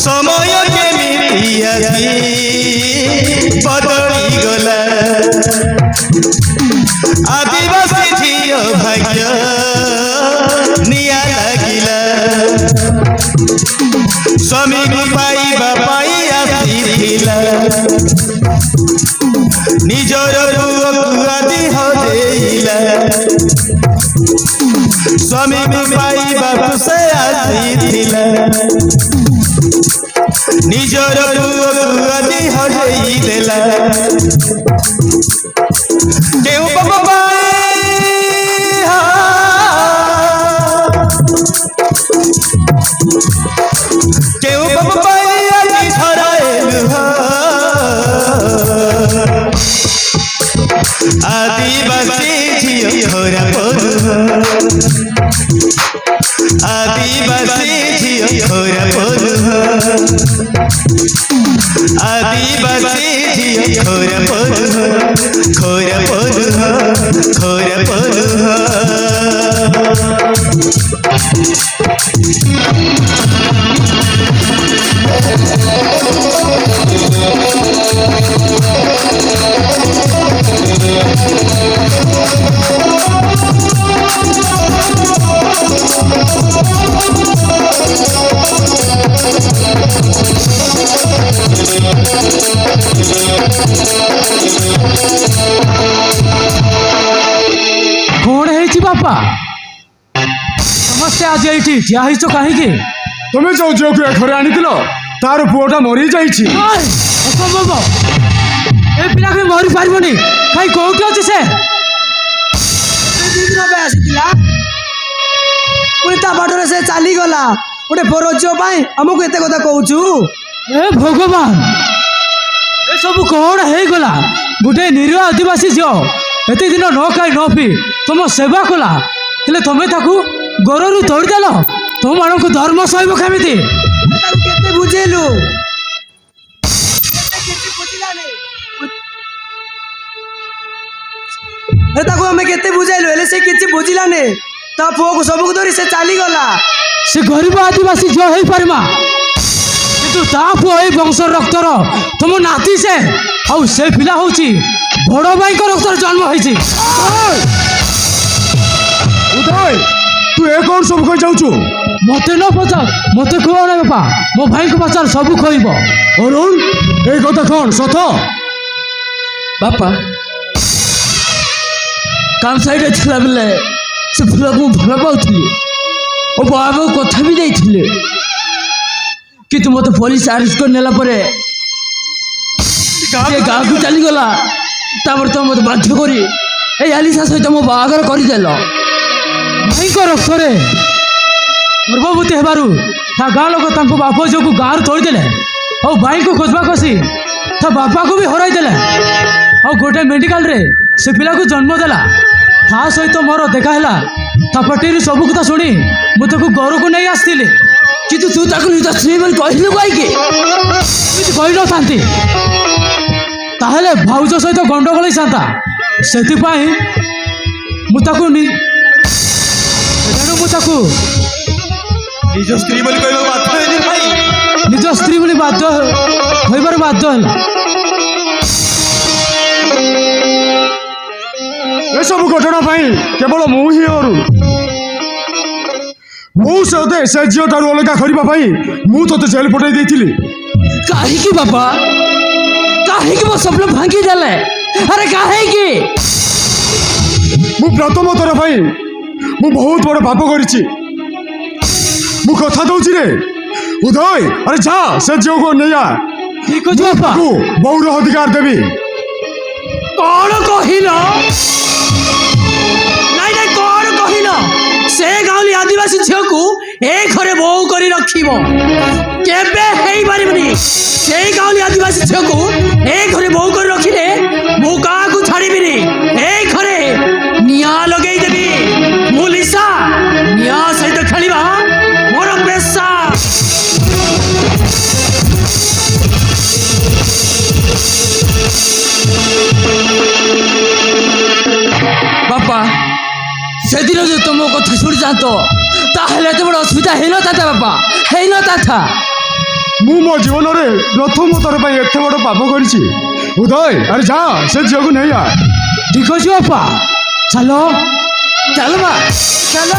समय केमिति आसी बदली गला आदिवासी झियो भाग्य निया लागिला स्वामी को पाइबा पाई आसीथिला निजर पुअकु आदि हजेइला स्वामी को पाइबा से आसीथिला निजर पुअकु आदि हजेइ देला केउ बाबा केउ बाबा आदि धराएलु आदिवासी झियो घोरा परू आदिवासी झियो घोरा परू आदिवासी झियो घोरा परू घोरा परू घोरा परू कौन है बापा समस्या आज ये ठिया हो कहीं तुम्हें जो झील को घर आनी तार पुओटा मरी जाइए पिला मरी पारबनी कहीं कौटी अच्छे से बाटर से चली गला गोटे परोज आमको एत कथा कहूँ ए भगवान ए सब कौन है गला गोटे निरीह आदिवासी झील एत दिन न खाई न पी तुम सेवा कला हेले तुम्हें ताकू गोरु तोड़देल तुम मान को धर्म सहब केमी बुझेलु आम के बुझेलु हेले से किसी बुझिलाने ता पुओ को सबको धरी से चली गला से गरीब आदिवासी जो हो पारमा किंतु ता पुओ ए वंश रक्तर तुम नाती से आउ से पिला होची बड़ भाई को रक्तर जन्म होईची उदय तू ए कौन सब कह जाऊँ मते न पचार मते कहो ना बापा मो भाई को पचार सब कहब अरुण ए कथा कौन सत बापा काम साइड थिला बेले से फुल को भल पाउथली और बाबा कथा भी देइथिले कि तुम मते पुलिस अरेस्ट कर नेला परे गाँव को चली गला तापर तुम मते बाध्य करी ए आलिसा सहित मो बाहागर कर देल भाई को रक्तरे गर्भवती हेबारु ता गाँ लोक तांको बाप जो गाँव तोड़देले और भाई को खोजबा कसी ता बापा को भी हराई देले और गोटे मेडिकल रे से पिला को जन्म देला ता सहित मोर देखा है ता पटेरी सब कथा शुणी मुझे घर को नहीं आसती किंतु तू ताको निज स्त्री बोली कहलु कहीं कही न था ताहले भाउज सहित गंडगोल होता से निज स्त्री बोली कहबा बाध्य हेली भाई निज स्त्री बोली बाध्य होइबार बाध्य है ए सब घटना केवल मु ही अरुण मो से झील ठार अलग करने मु तो जेल पठाई देती कहीं बापा कहीं मो स्वप्न भांगी देले अरे कहीं मु प्रथम थर मु बहुत बड़ पाप करी मु कथा दूसरी रे उदय अरे जा से झील को नहीं आ ठीक अच्छे बापा बहुर अधिकार देवी कौन कहल नहीं नहीं कौन कहल से गाँवली आदिवासी झील को ए घरे बहु कर रखी से गाँवली आदिवासी झील को ए घरे बहु कर रखिले मु क्या छाड़बी ए घरे निया लगे देवी मु लिसा निया सहित खेलिबा मोर पेशा बापा से दिन जो तुम कथा शुणी जात তাহলে এত বড় অসুবিধা ହେଇନଥାନ୍ତା ବାପା ହେଇନଥାନ୍ତା। ମୁଁ ମୋ ଜୀବନରେ ପ୍ରଥମ ଥର ପାଇଁ ଏତେ ବଡ଼ ପାପ କରିଛି। ଉଦୟ ଆରେ ଯା ସେ ଝିଅକୁ ନେଇ ଆ। ঠিক আছে বাপা, চলো। ଚାଲ ମା ଚାଲ।